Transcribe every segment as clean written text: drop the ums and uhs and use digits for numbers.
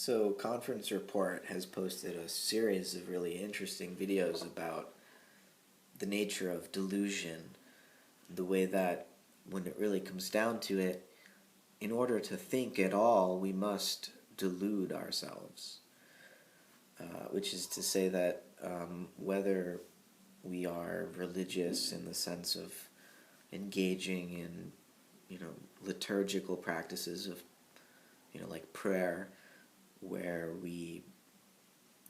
So, Conference Report has posted a series of really interesting videos about the nature of delusion, the way that when it really comes down to it, in order to think at all, we must delude ourselves. Which is to say that whether we are religious in the sense of engaging in, liturgical practices of, like prayer, where we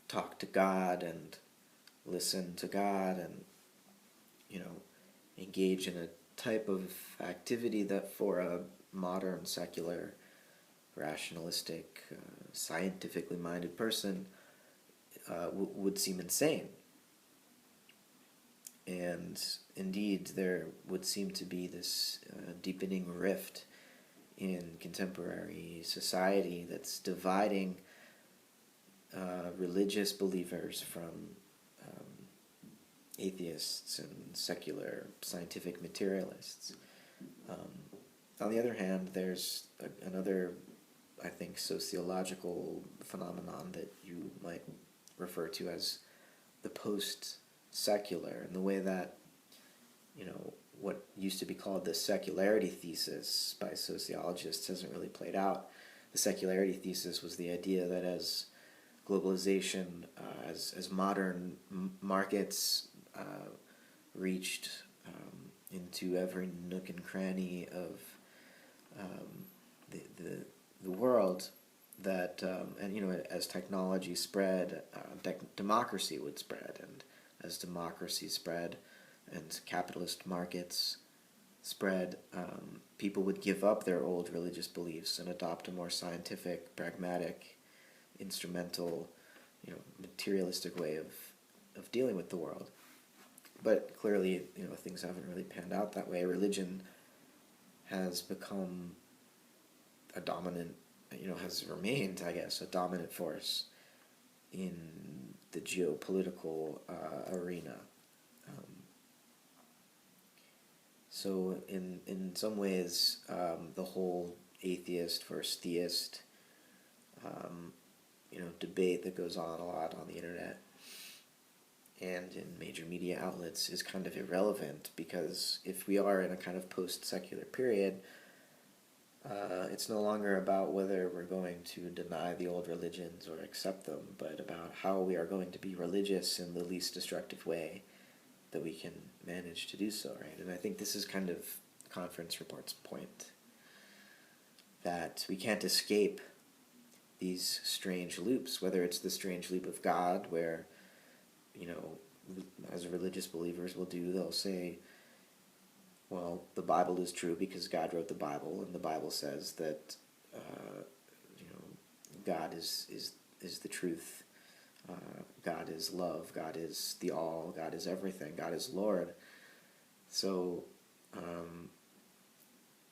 talk to God and listen to God and, engage in a type of activity that for a modern, secular, rationalistic, scientifically minded person would seem insane. And indeed, there would seem to be this deepening rift in contemporary society that's dividing religious believers from atheists and secular scientific materialists. On the other hand, there's another, I think, sociological phenomenon that you might refer to as the post-secular, in the way that, what used to be called the secularity thesis by sociologists hasn't really played out. The secularity thesis was the idea that as globalization, as modern markets reached into every nook and cranny of the world, that and as technology spread, democracy would spread, and as democracy spread and capitalist markets spread, people would give up their old religious beliefs and adopt a more scientific, pragmatic, instrumental, materialistic way of dealing with the world. But clearly, things haven't really panned out that way. Religion has become a dominant, has remained, I guess, a dominant force in the geopolitical arena. So in some ways, the whole atheist versus theist, debate that goes on a lot on the internet and in major media outlets is kind of irrelevant, because if we are in a kind of post-secular period, it's no longer about whether we're going to deny the old religions or accept them, but about how we are going to be religious in the least destructive way that we can manage to do so, right? And I think this is kind of Conference Report's point, that we can't escape these strange loops, whether it's the strange loop of God, where, as religious believers will do, they'll say, well, the Bible is true because God wrote the Bible, and the Bible says that, God is the truth. God is love. God is the all. God is everything. God is Lord. So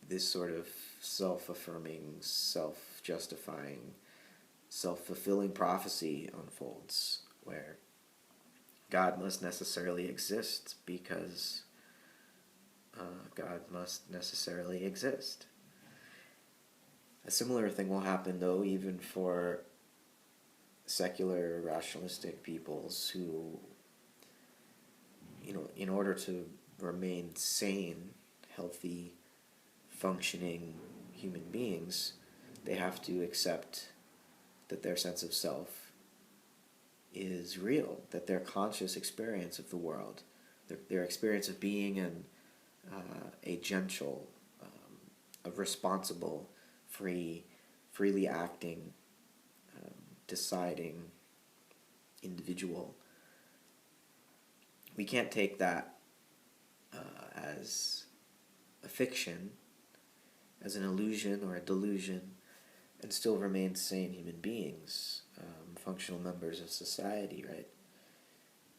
this sort of self-affirming, self-justifying, self-fulfilling prophecy unfolds, where God must necessarily exist because God must necessarily exist. A similar thing will happen, though, even for secular, rationalistic peoples who, in order to remain sane, healthy, functioning human beings, they have to accept that their sense of self is real, that their conscious experience of the world, their experience of being a gentle, a responsible, freely acting, deciding individual. We can't take that as a fiction, as an illusion or a delusion, and still remain sane human beings, functional members of society, right?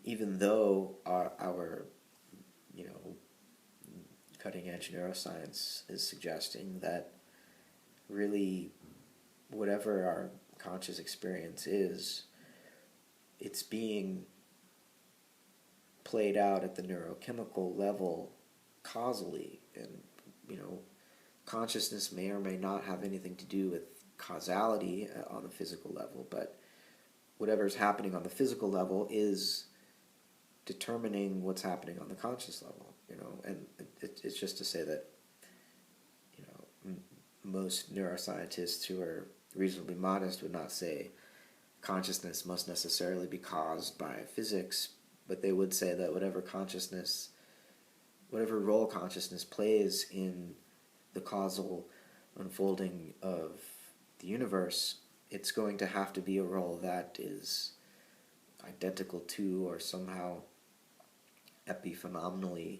Even though our cutting-edge neuroscience is suggesting that really whatever our conscious experience is, it's being played out at the neurochemical level causally, and consciousness may or may not have anything to do with causality on the physical level, but whatever's happening on the physical level is determining what's happening on the conscious level, and it's just to say that, most neuroscientists who are reasonably modest would not say consciousness must necessarily be caused by physics, but they would say that whatever role consciousness plays in the causal unfolding of the universe, it's going to have to be a role that is identical to or somehow epiphenomenally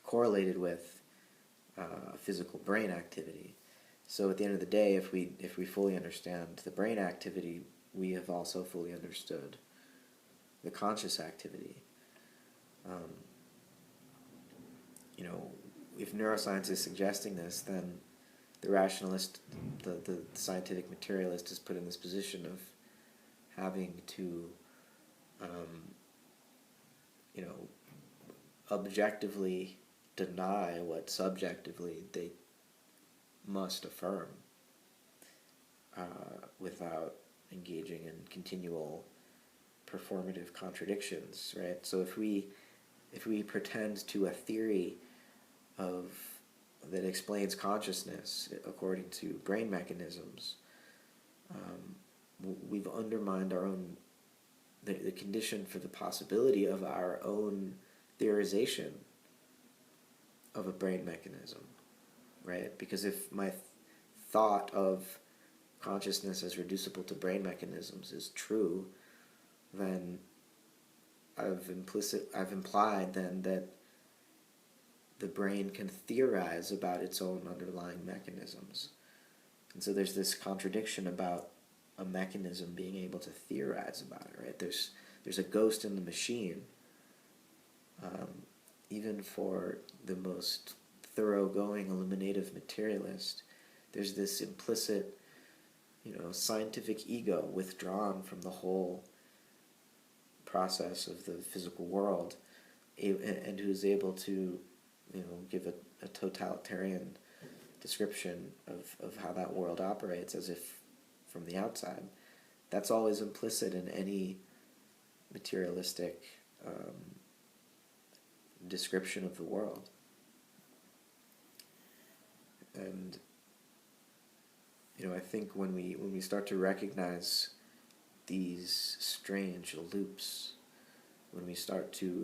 correlated with physical brain activity. So at the end of the day, if we fully understand the brain activity, we have also fully understood the conscious activity. If neuroscience is suggesting this, then the rationalist, the scientific materialist, is put in this position of having to, objectively deny what subjectively they must affirm, without engaging in continual performative contradictions, right? So if we pretend to a theory that explains consciousness according to brain mechanisms, we've undermined our own the condition for the possibility of our own theorization of a brain mechanism, right? Because if my thought of consciousness as reducible to brain mechanisms is true, then I've implied then that the brain can theorize about its own underlying mechanisms. And so there's this contradiction about a mechanism being able to theorize about it, right? There's a ghost in the machine. Even for the most thoroughgoing eliminative materialist, there's this implicit, scientific ego withdrawn from the whole process of the physical world, and who's able to, give a totalitarian description of how that world operates as if from the outside. That's always implicit in any materialistic description of the world. And I think when we start to recognize these strange loops, when we start to